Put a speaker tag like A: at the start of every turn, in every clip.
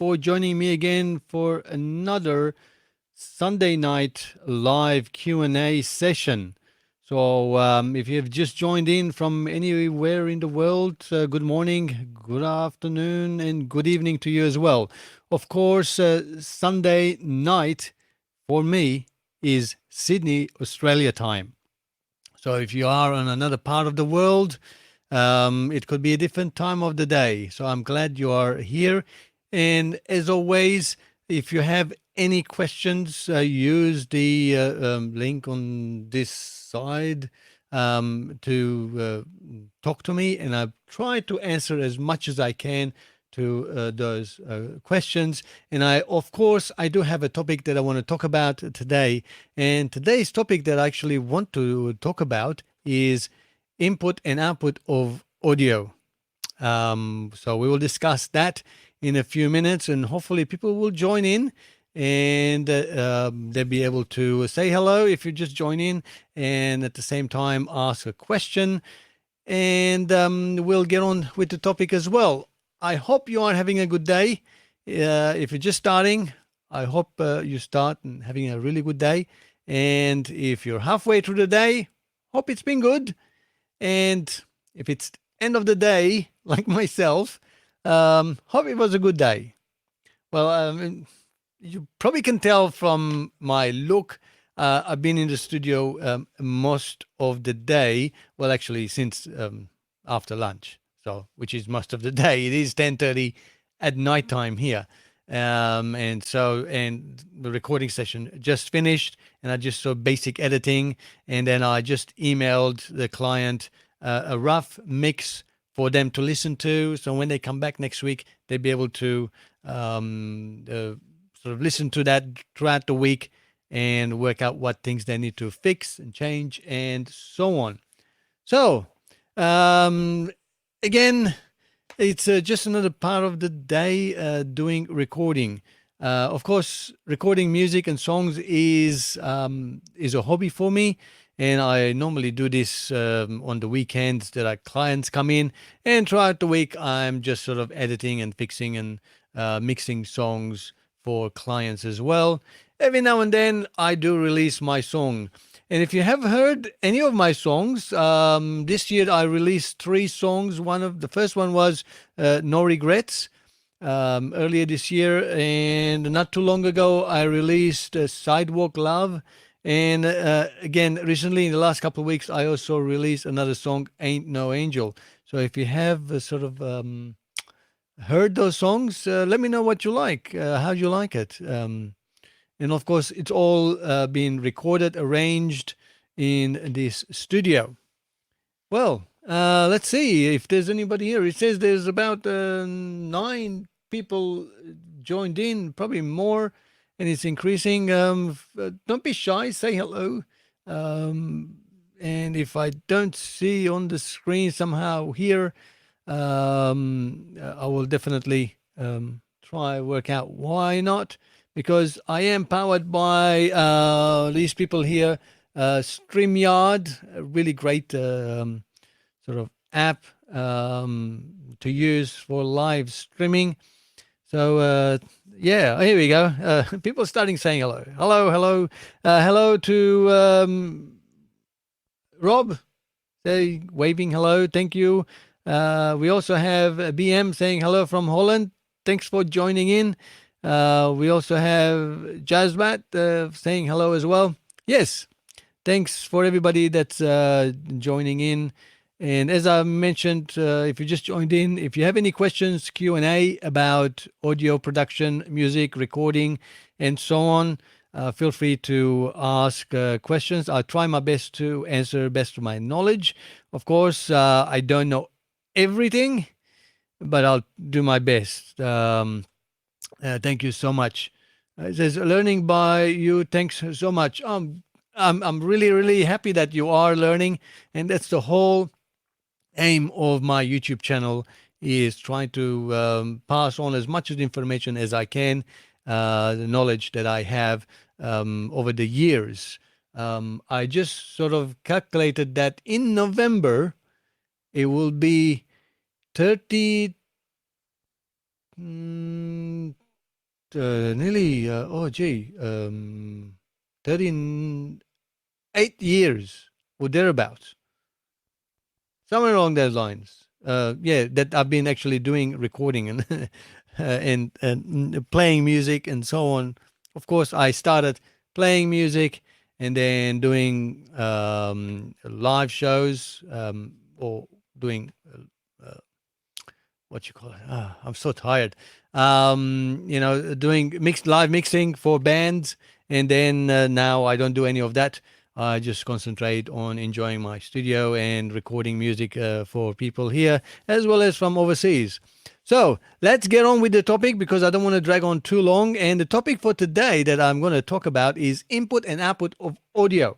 A: for joining me again for another Sunday night live Q&A session. So, if you've just joined in from anywhere in the world, good morning, good afternoon, and good evening to you as well. Of course, Sunday night for me is Sydney, Australia time. So if you are on another part of the world, it could be a different time of the day. So I'm glad you are here. And as always, if you have any questions, use the link on this side to talk to me, and I've tried to answer as much as I can to those questions. And of course, I do have a topic that I want to talk about today. And today's topic that I actually want to talk about is input and output of audio. So we will discuss that in a few minutes, and hopefully people will join in and they'll be able to say hello if you just join in, and at the same time ask a question, and we'll get on with the topic as well. I hope you are having a good day. If you're just starting, I hope you start and having a really good day. And if you're halfway through the day, hope it's been good. And if it's end of the day, like myself, hope it was a good day. Well, you probably can tell from my look. I've been in the studio most of the day. Well, actually, since after lunch, so which is most of the day. It is 10:30 at nighttime here, and the recording session just finished, and I just saw basic editing, and then I just emailed the client a rough mix for them to listen to. So when they come back next week, they'll be able to sort of listen to that throughout the week and work out what things they need to fix and change and so on. So, again, it's just another part of the day doing recording. Of course, recording music and songs is a hobby for me, and I normally do this on the weekends that our clients come in, and throughout the week I'm just sort of editing and fixing and mixing songs for clients as well. Every now and then I do release my song. And if you have heard any of my songs, this year I released 3 songs. The first one was No Regrets earlier this year, and not too long ago I released Sidewalk Love. And again, recently in the last couple of weeks, I also released another song, Ain't No Angel. So if you have sort of heard those songs, let me know what you like, how you like it. And of course, it's all been recorded, arranged in this studio. Well, let's see if there's anybody here. It says there's about 9 people joined in, probably more, and it's increasing. Don't be shy, say hello. And if I don't see on the screen somehow here, I will definitely try work out why not, because I am powered by these people here. StreamYard, a really great sort of app to use for live streaming. So yeah, here we go. People starting saying hello, hello, hello to Rob. Say waving hello, thank you. We also have BM saying hello from Holland. Thanks for joining in. We also have Jazbat saying hello as well. Yes, thanks for everybody that's joining in. And as I mentioned, if you just joined in, if you have any questions, Q&A about audio production, music, recording, and so on, feel free to ask questions. I'll try my best to answer best of my knowledge. Of course, I don't know everything, but I'll do my best. Thank you so much. It says learning by you. Thanks so much. I'm really happy that you are learning, and that's the whole aim of my YouTube channel, is trying to pass on as much of the information as I can, the knowledge that I have over the years. I just sort of calculated that in November it will be 30 nearly, oh gee, 38 years or thereabouts, somewhere along those lines. Yeah, that I've been actually doing recording and and playing music and so on. Of course, I started playing music and then doing live shows or doing what you call it. Ah, I'm so tired. Doing mixed live mixing for bands, and then now I don't do any of that. I just concentrate on enjoying my studio and recording music for people here as well as from overseas. So let's get on with the topic because I don't want to drag on too long. And the topic for today that I'm going to talk about is input and output of audio,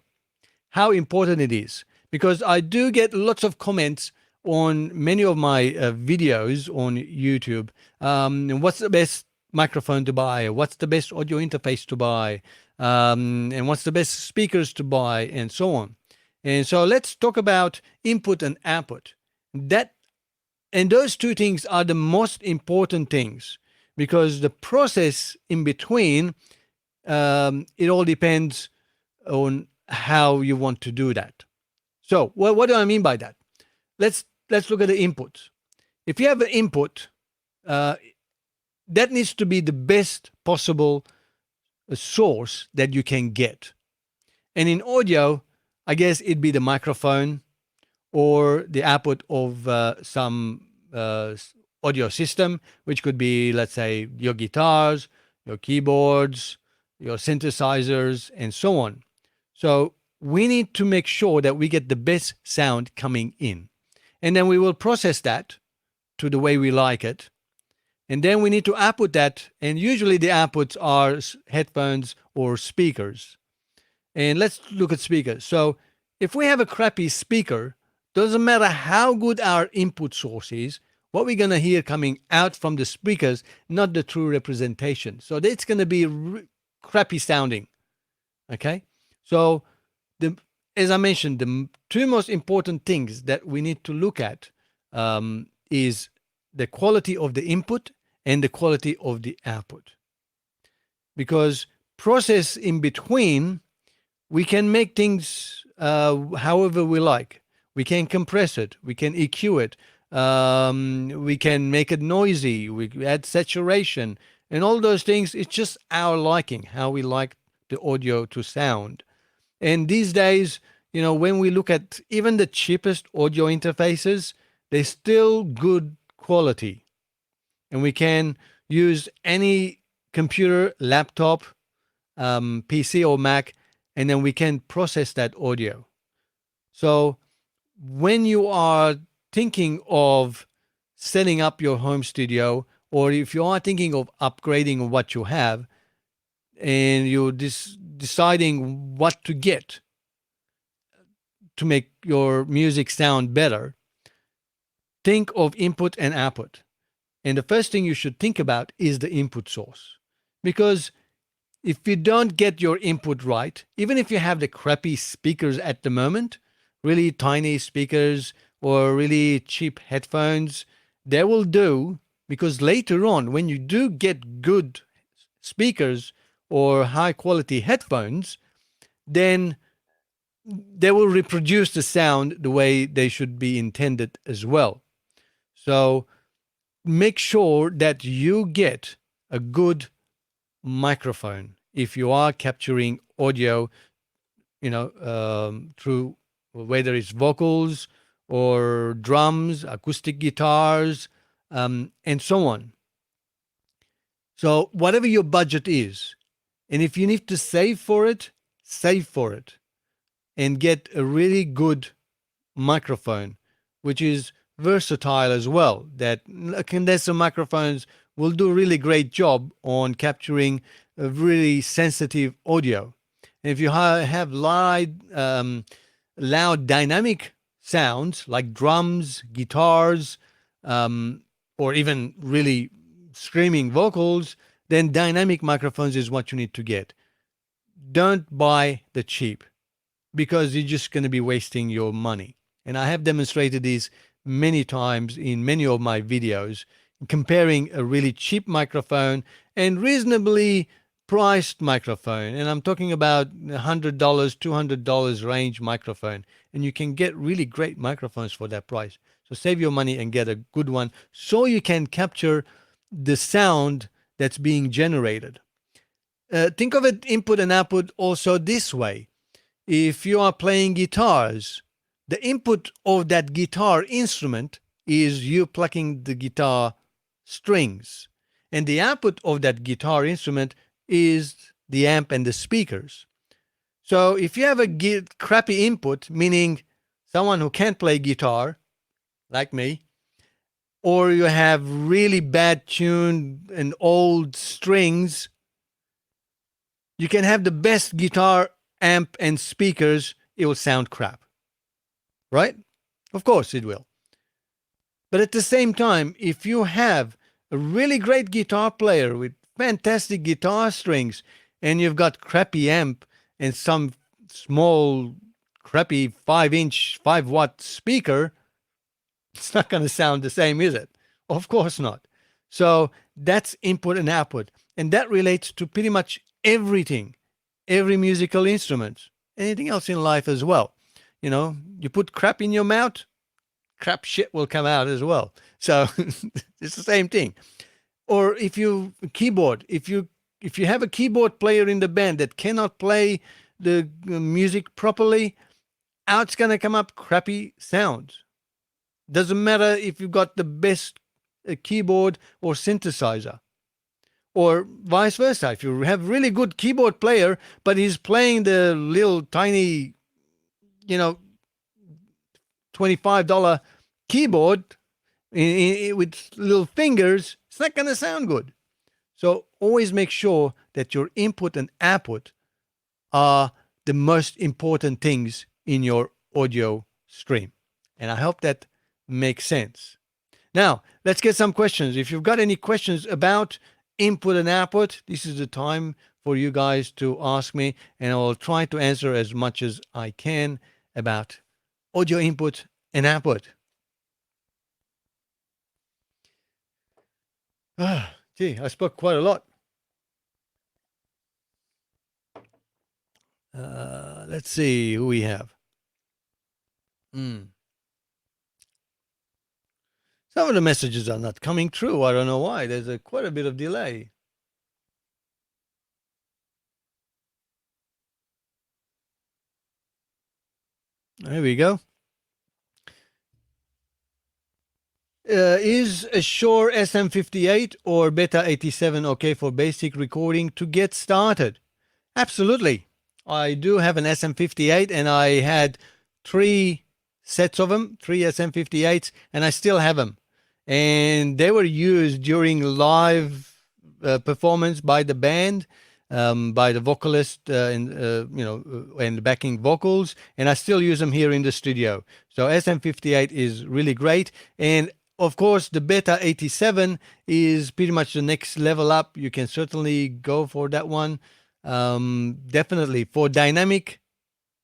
A: how important it is, because I do get lots of comments on many of my videos on YouTube. What's the best microphone to buy? What's the best audio interface to buy? And what's the best speakers to buy? And so on. And so let's talk about input and output. That and those two things are the most important things because the process in between, it all depends on how you want to do that. So, what do I mean by that? Let's look at the input. If you have an input, uh, that needs to be the best possible source that you can get. And in audio, I guess it'd be the microphone or the output of some audio system, which could be, let's say, your guitars, your keyboards, your synthesizers, and so on. So we need to make sure that we get the best sound coming in. And then we will process that to the way we like it. And then we need to output that. And usually the outputs are headphones or speakers. And let's look at speakers. So if we have a crappy speaker, doesn't matter how good our input source is, what we're going to hear coming out from the speakers, not the true representation. So it's going to be crappy sounding. Okay? So the as I mentioned, the two most important things that we need to look at is the quality of the input and the quality of the output. Because process in between, we can make things however we like. We can compress it. We can EQ it. We can make it noisy. We add saturation and all those things. It's just our liking, how we like the audio to sound. And these days, when we look at even the cheapest audio interfaces, they're still good quality. And we can use any computer, laptop, PC or Mac, and then we can process that audio. So when you are thinking of setting up your home studio, or if you are thinking of upgrading what you have, and you're deciding what to get to make your music sound better, think of input and output. And the first thing you should think about is the input source. Because if you don't get your input right, even if you have the crappy speakers at the moment, really tiny speakers or really cheap headphones, they will do, because later on, when you do get good speakers or high quality headphones, then they will reproduce the sound the way they should be intended as well. So make sure that you get a good microphone if you are capturing audio, through whether it's vocals or drums, acoustic guitars, and so on. So whatever your budget is, and if you need to save for it, save for it and get a really good microphone, which is versatile as well. That condenser microphones will do a really great job on capturing a really sensitive audio. And if you have loud dynamic sounds like drums, guitars, or even really screaming vocals, then dynamic microphones is what you need to get. Don't buy the cheap, because you're just going to be wasting your money. And I have demonstrated this many times in many of my videos. comparing a really cheap microphone and reasonably priced microphone. And I'm talking about $100, $200 range microphone. And you can get really great microphones for that price. So save your money and get a good one so you can capture the sound that's being generated. Think of it input and output also this way. If you are playing guitars, the input of that guitar instrument is you plucking the guitar strings. And the output of that guitar instrument is the amp and the speakers. So if you have a crappy input, meaning someone who can't play guitar, like me, or you have really bad tuned and old strings, you can have the best guitar, amp, and speakers, it will sound crap. Right? Of course it will. But at the same time, if you have a really great guitar player with fantastic guitar strings and you've got crappy amp and some small crappy 5-inch 5-watt speaker, it's not going to sound the same, is it? Of course not. So that's input and output. And that relates to pretty much everything, every musical instrument, anything else in life as well. You know, you put crap in your mouth, crap shit will come out as well. So it's the same thing. Or if you keyboard, if you have a keyboard player in the band that cannot play the music properly, out's gonna come up crappy sounds. Doesn't matter if you've got the best keyboard or synthesizer. Or vice versa. If you have really good keyboard player, but he's playing the little tiny, you know, $25 keyboard with little fingers, it's not going to sound good. So always make sure that your input and output are the most important things in your audio stream. And I hope that makes sense. Now, let's get some questions. If you've got any questions about input and output, this is the time for you guys to ask me, and I'll try to answer as much as I can about audio input and output. Gee, I spoke quite a lot. Let's see who we have. Some of the messages are not coming through. I don't know why. There's quite a bit of delay. There we go. Is a Shure SM58 or Beta 87 okay for basic recording to get started? Absolutely. I do have an SM58 and I had 3 sets of them, 3 SM58s, and I still have them. And they were used during live performance by the band, by the vocalist, and backing vocals. And I still use them here in the studio. So SM58 is really great. And of course, the Beta 87 is pretty much the next level up. You can certainly go for that one. Definitely for dynamic,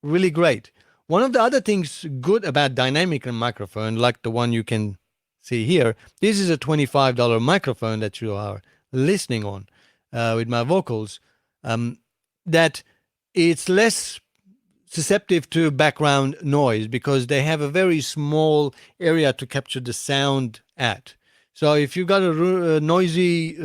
A: really great. One of the other things good about dynamic microphone, like the one you can see here, this is a $25 microphone that you are listening on with my vocals, that it's less susceptible to background noise because they have a very small area to capture the sound at. So if you've got a noisy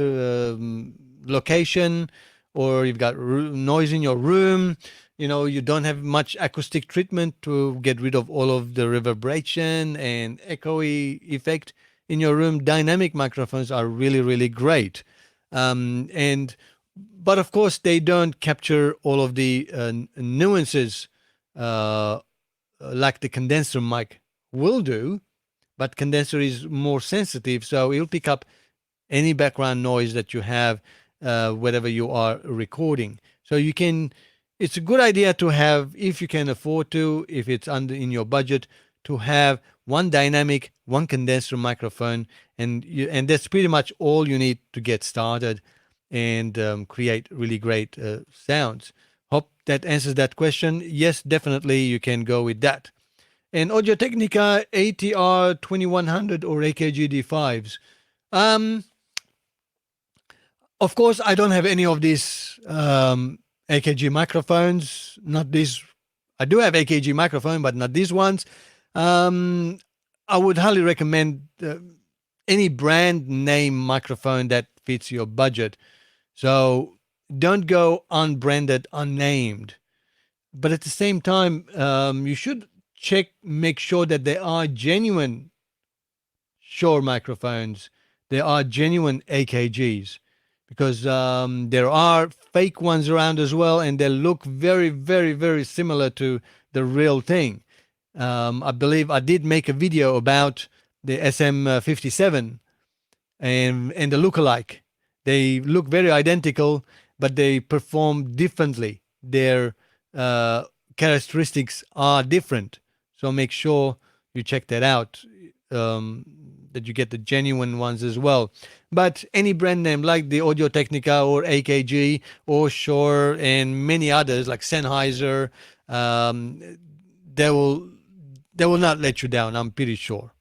A: location, or you've got noise in your room, you don't have much acoustic treatment to get rid of all of the reverberation and echoey effect in your room, dynamic microphones are really, really great. But of course, they don't capture all of the nuances like the condenser mic will do, but condenser is more sensitive, so it'll pick up any background noise that you have wherever you are recording. So it's a good idea to have, if you can afford to, if it's in your budget, to have one dynamic, one condenser microphone, and that's pretty much all you need to get started and create really great sounds. Hope that answers that question. Yes, definitely you can go with that. And Audio Technica ATR 2100 or AKG D5s. Um, of course, I don't have any of these AKG microphones. Not these. I do have AKG microphone, but not these ones. Um, I would highly recommend any brand name microphone that fits your budget. So don't go unbranded, unnamed. But at the same time, you should make sure that they are genuine Shure microphones. They are genuine AKGs because there are fake ones around as well, and they look very, very, very similar to the real thing. I believe I did make a video about the SM57 and the lookalike. They look very identical, but they perform differently. Their uh, characteristics are different. So make sure you check that out. That you get the genuine ones as well. But any brand name like the Audio Technica or AKG or Shure and many others like Sennheiser, um, they will they will not let you down. I'm pretty sure.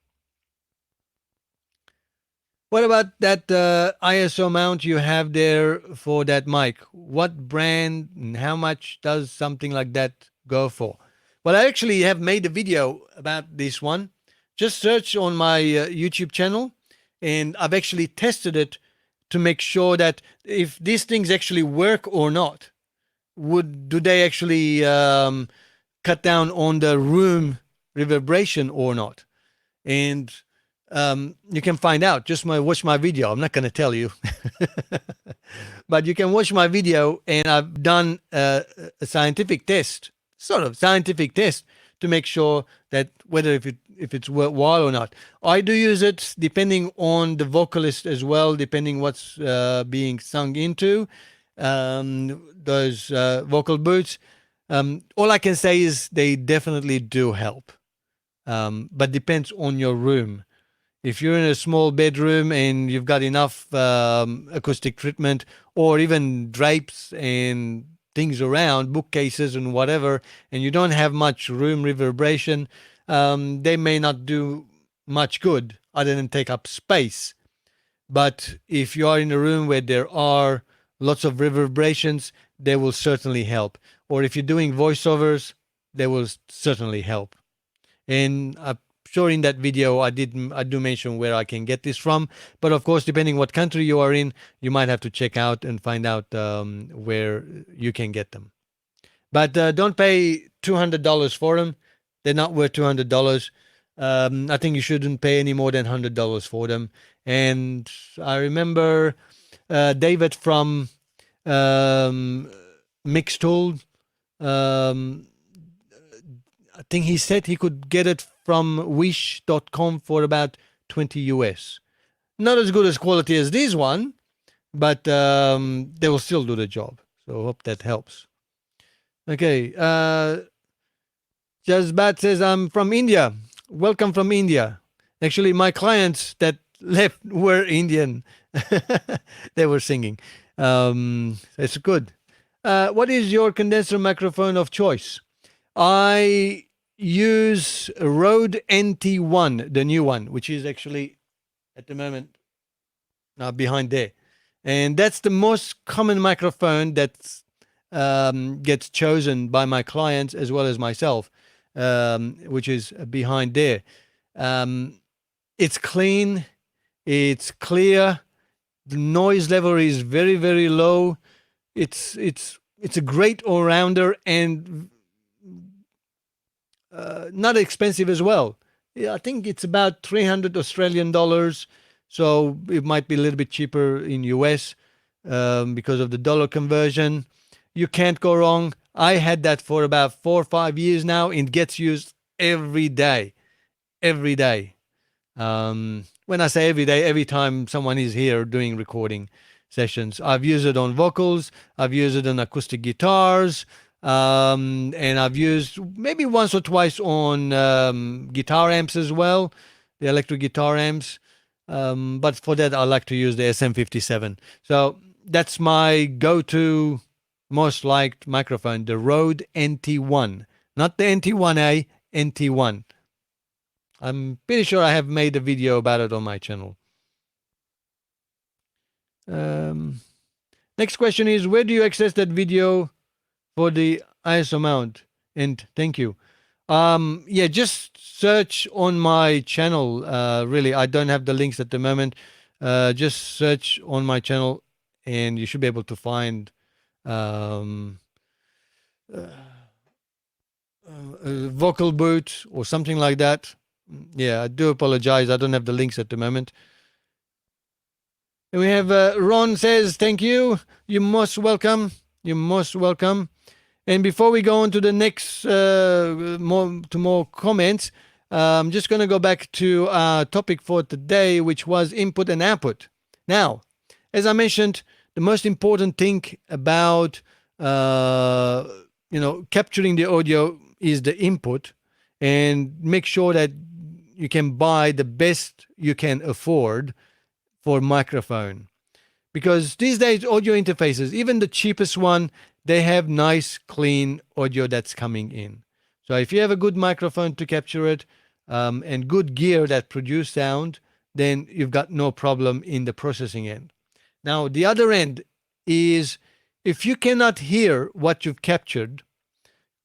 A: What about that ISO mount you have there for that mic? What brand and how much does something like that go for? Well, I actually have made a video about this one. Just search on my YouTube channel, and I've actually tested it to make sure that if these things actually work or not. Do they actually cut down on the room reverberation or not? And you can find out. Just watch my video. I'm not going to tell you, but you can watch my video, and I've done a scientific test, sort of scientific test, to make sure that whether if it's worthwhile or not. I do use it depending on the vocalist as well, depending what's being sung into those vocal booths. All I can say is they definitely do help, but depends on your room. If you're in a small bedroom and you've got enough acoustic treatment or even drapes and things around, bookcases and whatever, and you don't have much room reverberation, they may not do much good other than take up space. But if you are in a room where there are lots of reverberations, they will certainly help. Or if you're doing voiceovers, they will certainly help. And I'm sure in that video I do mention where I can get this from. But of course, depending what country you are in, you might have to check out and find out where you can get them. But don't pay $200 for them. They're not worth $200. I think you shouldn't pay any more than $100 for them. And I remember David from Mixtool. I think he said he could get it from wish.com for about 20 US. Not as good as quality as this one, but they will still do the job. So I hope that helps. Okay. Jazbat says, I'm from India. Welcome from India. Actually, my clients that left were Indian. They were singing. It's good. What is your condenser microphone of choice? I use Rode NT1, the new one, which is actually at the moment behind there. And that's the most common microphone that gets chosen by my clients as well as myself, which is behind there. It's clean, it's clear, the noise level is very, very low. It's a great all-rounder and not expensive as well. Yeah, I think it's about 300 Australian dollars, so it might be a little bit cheaper in US because of the dollar conversion. You can't go wrong. I had that for about 4 or 5 years now. It gets used every day, every day. When I say every day, every time someone is here doing recording sessions. I've used it on vocals. I've used it on acoustic guitars. And I've used maybe once or twice on guitar amps as well, the electric guitar amps. But for that, I like to use the SM57. So that's my go-to most liked microphone, the Rode NT1. Not the NT1A, NT1. I'm pretty sure I have made a video about it on my channel. Um, Next question is, where do you access that video for the ISO mount? And thank you. Yeah, just search on my channel. Really, I don't have the links at the moment. Just search on my channel, and you should be able to find um, vocal boot or something like that. Yeah, I do apologize. I don't have the links at the moment. And we have Ron says, thank you. You're most welcome. You're most welcome. And before we go on to the next, more comments, I'm just going to go back to our topic for today, which was input and output. Now, as I mentioned, the most important thing about capturing the audio is the input, and make sure that you can buy the best you can afford for microphone, because these days audio interfaces, even the cheapest one, they have nice clean audio that's coming in. So if you have a good microphone to capture it, and good gear that produce sound, then you've got no problem in the processing end. Now the other end is, if you cannot hear what you've captured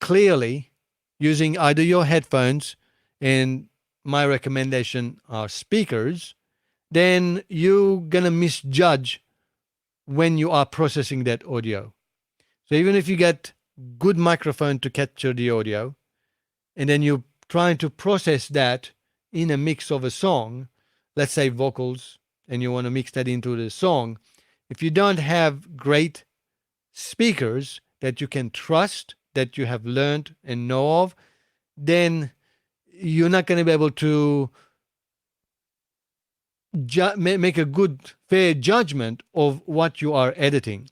A: clearly using either your headphones, and my recommendation are speakers, then you're gonna misjudge when you are processing that audio. So even if you get good microphone to capture the audio, and then you're trying to process that in a mix of a song, let's say vocals, and you want to mix that into the song, if you don't have great speakers that you can trust, that you have learned and know of, then you're not going to be able to make a good, fair judgment of what you are editing.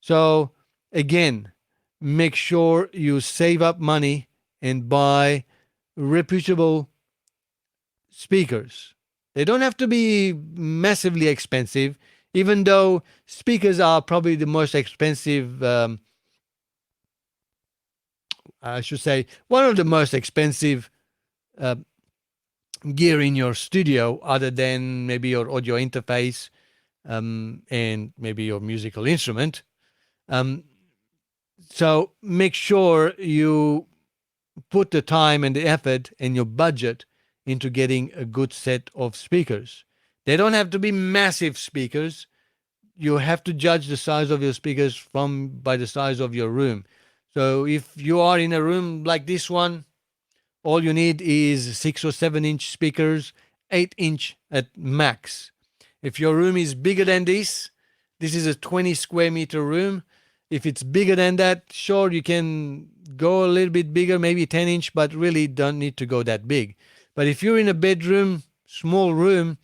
A: So, again, make sure you save up money and buy reputable speakers. They don't have to be massively expensive, even though speakers are probably the most expensive, I should say, one of the most expensive uh, gear in your studio, other than maybe your audio interface, and maybe your musical instrument. Um, so make sure you put the time and the effort and your budget into getting a good set of speakers. They don't have to be massive speakers. You have to judge the size of your speakers from by the size of your room. So if you are in a room like this one, all you need is 6 or 7 inch speakers, 8 inch at max. If your room is bigger than this is a 20 square meter room. If it's bigger than that, sure, you can go a little bit bigger, maybe 10 inch, but really don't need to go that big. But if you're in a bedroom, small room,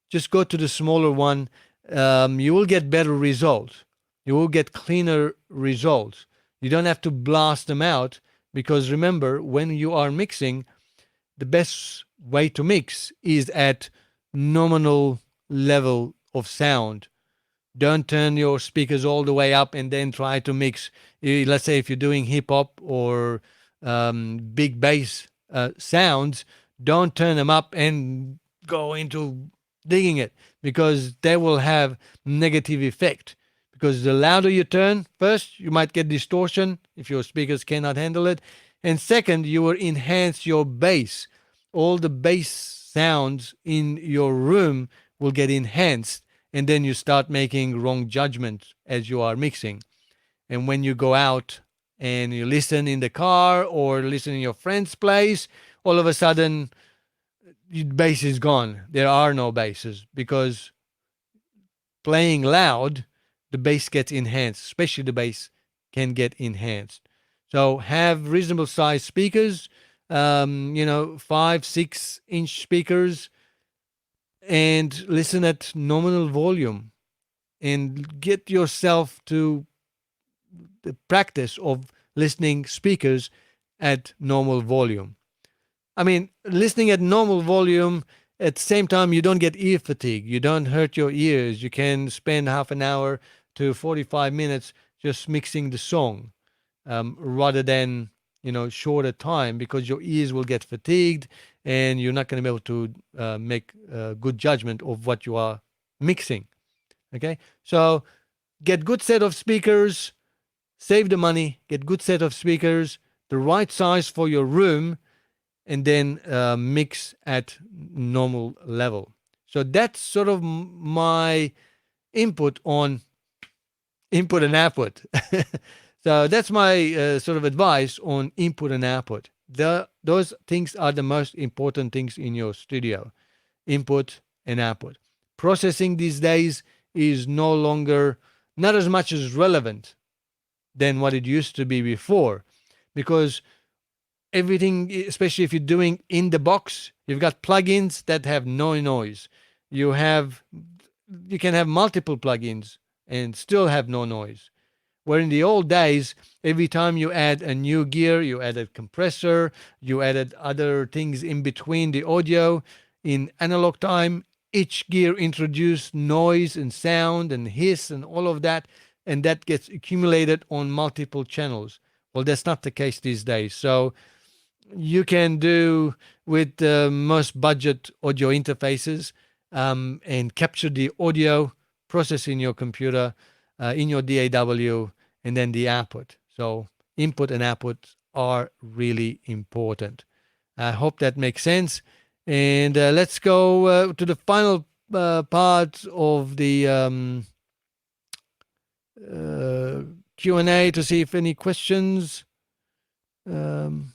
A: just go to the smaller one. You will get better results. You will get cleaner results. You don't have to blast them out, because remember, when you are mixing, the best way to mix is at nominal level of sound. Don't turn your speakers all the way up and then try to mix. Let's say if you're doing hip hop or big bass sounds, don't turn them up and go into digging it, because they will have negative effect. Because the louder you turn, first you might get distortion if your speakers cannot handle it, and second, you will enhance your bass. All the bass sounds in your room will get enhanced, and then you start making wrong judgments as you are mixing. And when you go out and you listen in the car or listen in your friend's place, all of a sudden, bass is gone. There are no basses, because playing loud, the bass gets enhanced, especially the bass can get enhanced. So have reasonable sized speakers, 5, 6 inch speakers, and listen at nominal volume, and get yourself to the practice of listening speakers at normal volume. I mean, listening at normal volume, at the same time, you don't get ear fatigue. You don't hurt your ears. You can spend half an hour to 45 minutes just mixing the song, rather than, shorter time, because your ears will get fatigued and you're not going to be able to make a good judgment of what you are mixing. Okay, so get good set of speakers, save the money, get good set of speakers, the right size for your room, and then mix at normal level. So that's sort of my input on input and output. So that's my sort of advice on input and output. Those things are the most important things in your studio: input and output. Processing these days is no longer not as much as relevant than what it used to be before, because everything, especially if you're doing in the box, you've got plugins that have no noise. You have you can have multiple plugins and still have no noise. Where in the old days, every time you add a new gear, you added compressor, you added other things in between the audio. In analog time, each gear introduced noise and sound and hiss and all of that, and that gets accumulated on multiple channels. Well, that's not the case these days. So you can do with the most budget audio interfaces, and capture the audio, process in your computer, in your DAW, and then the output. So input and output are really important. I hope that makes sense. And let's go to the final part of the uh, Q&A to see if any questions. Um,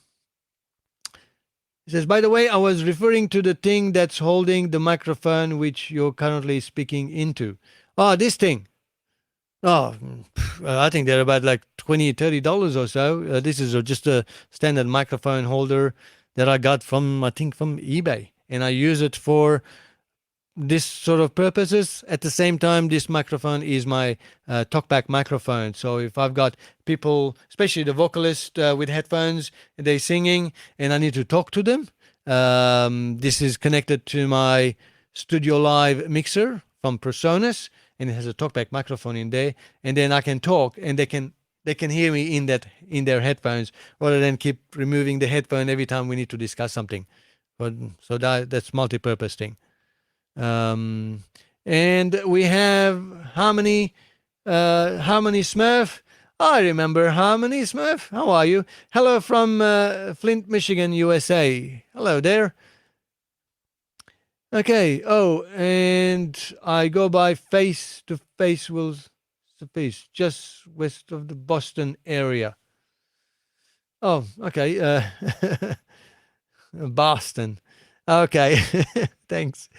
A: He says, by the way, I was referring to the thing that's holding the microphone which you're currently speaking into. Oh, this thing. Oh, I think they're about like $20, $30 or so. This is just a standard microphone holder that I got from, I think, from eBay. And I use it for this sort of purposes. At the same time, this microphone is my talkback microphone. So if I've got people, especially the vocalist with headphones, they're singing and I need to talk to them, this is connected to my Studio Live mixer from Personas, and it has a talkback microphone in there, and then I can talk and they can hear me in their headphones, rather than keep removing the headphone every time we need to discuss something. But so that's multi-purpose thing. Um, and we have Harmony, Harmony Smurf. I remember Harmony Smurf. How are you? Hello from Flint, Michigan, USA. Hello there. Okay. Oh, and I go by Face to Face Will's Face, just west of the Boston area. Oh, okay. Boston. Okay. Thanks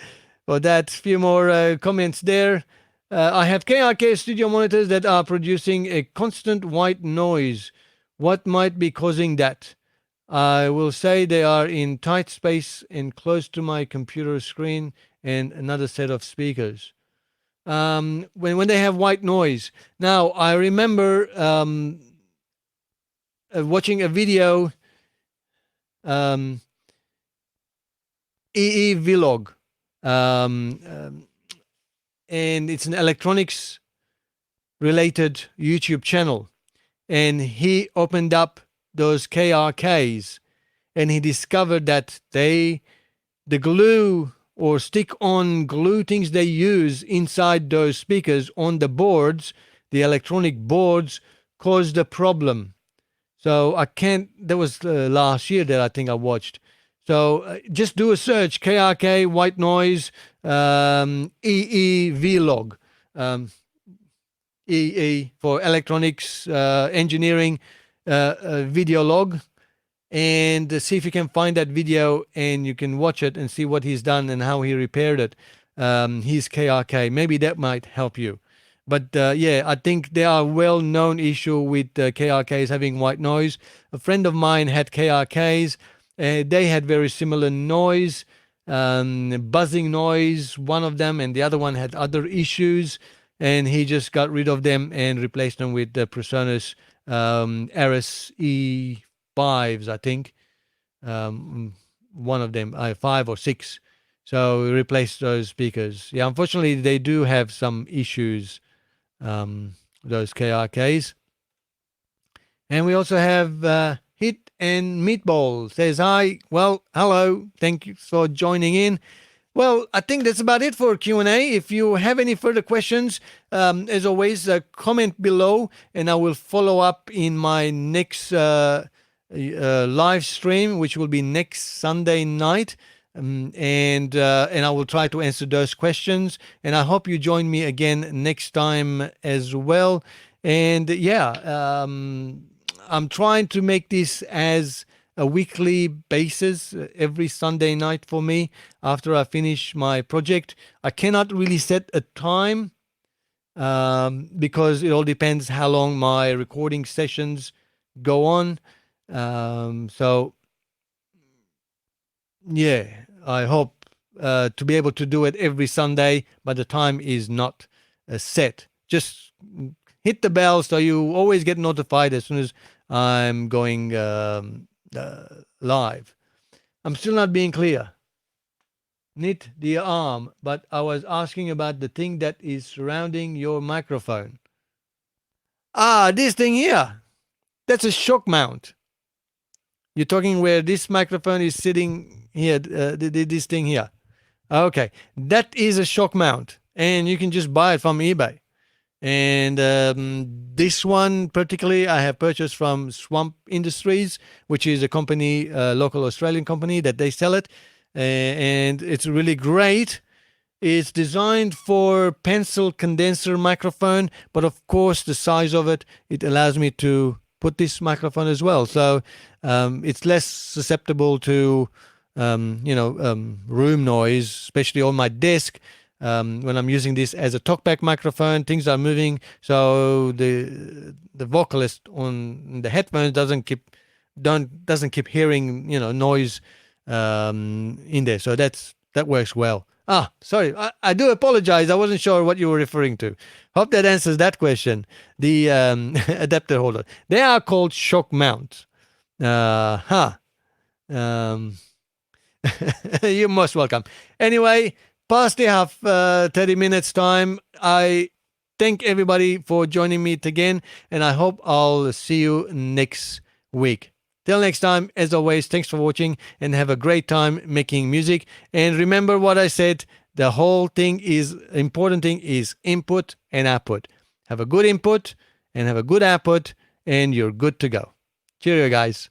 A: for that. Few more comments there. I have KRK studio monitors that are producing a constant white noise. What might be causing that? I will say they are in tight space and close to my computer screen and another set of speakers. When they have white noise. Now, I remember watching a video, um, EE Vlog, and it's an electronics related YouTube channel. And he opened up those KRKs and he discovered that the glue or stick on glue things they use inside those speakers on the boards, the electronic boards, caused a problem. So I can't, that was last year that I think I watched. So just do a search, KRK, white noise, EE Vlog. EE for electronics engineering video log, and see if you can find that video and you can watch it and see what he's done and how he repaired it. His KRK, maybe that might help you. But yeah, I think there are well-known issue with KRKs having white noise. A friend of mine had KRKs. They had very similar noise, buzzing noise, one of them, and the other one had other issues. And he just got rid of them and replaced them with the Presonus Aris E5s, I think. One of them, 5 or 6. So we replaced those speakers. Yeah, unfortunately, they do have some issues, those KRKs. And we also have Hit and Meatball says, hi. Well, hello. Thank you for joining in. Well, I think that's about it for Q&A. If you have any further questions, as always, comment below, and I will follow up in my next live stream, which will be next Sunday night. And I will try to answer those questions. And I hope you join me again next time as well. And yeah, I'm trying to make this as a weekly basis every Sunday night for me after I finish my project. I cannot really set a time because it all depends how long my recording sessions go on. So yeah, I hope to be able to do it every Sunday, but the time is not set. Just hit the bell so you always get notified as soon as I'm going live. I'm still not being clear. Knit the arm, but I was asking about the thing that is surrounding your microphone. Ah, this thing here. That's a shock mount. You're talking where this microphone is sitting here, this thing here. Okay, that is a shock mount, and you can just buy it from eBay. And this one particularly, I have purchased from Swamp Industries, which is a company, a local Australian company that they sell it, and it's really great. It's designed for pencil condenser microphone, but of course the size of it, it allows me to put this microphone as well. So it's less susceptible to room noise, especially on my desk. When I'm using this as a talkback microphone, things are moving, so the vocalist on the headphones doesn't keep hearing noise in there. So that works well. Ah, sorry, I do apologize. I wasn't sure what you were referring to. Hope that answers that question. The adapter holder, they are called shock mounts. Um, You're most welcome. Anyway, past the half 30 minutes time. I thank everybody for joining me again, and I hope I'll see you next week. Till next time, as always, thanks for watching and have a great time making music. And remember what I said, the whole thing is, important thing is input and output. Have a good input and have a good output, and you're good to go. Cheerio, guys.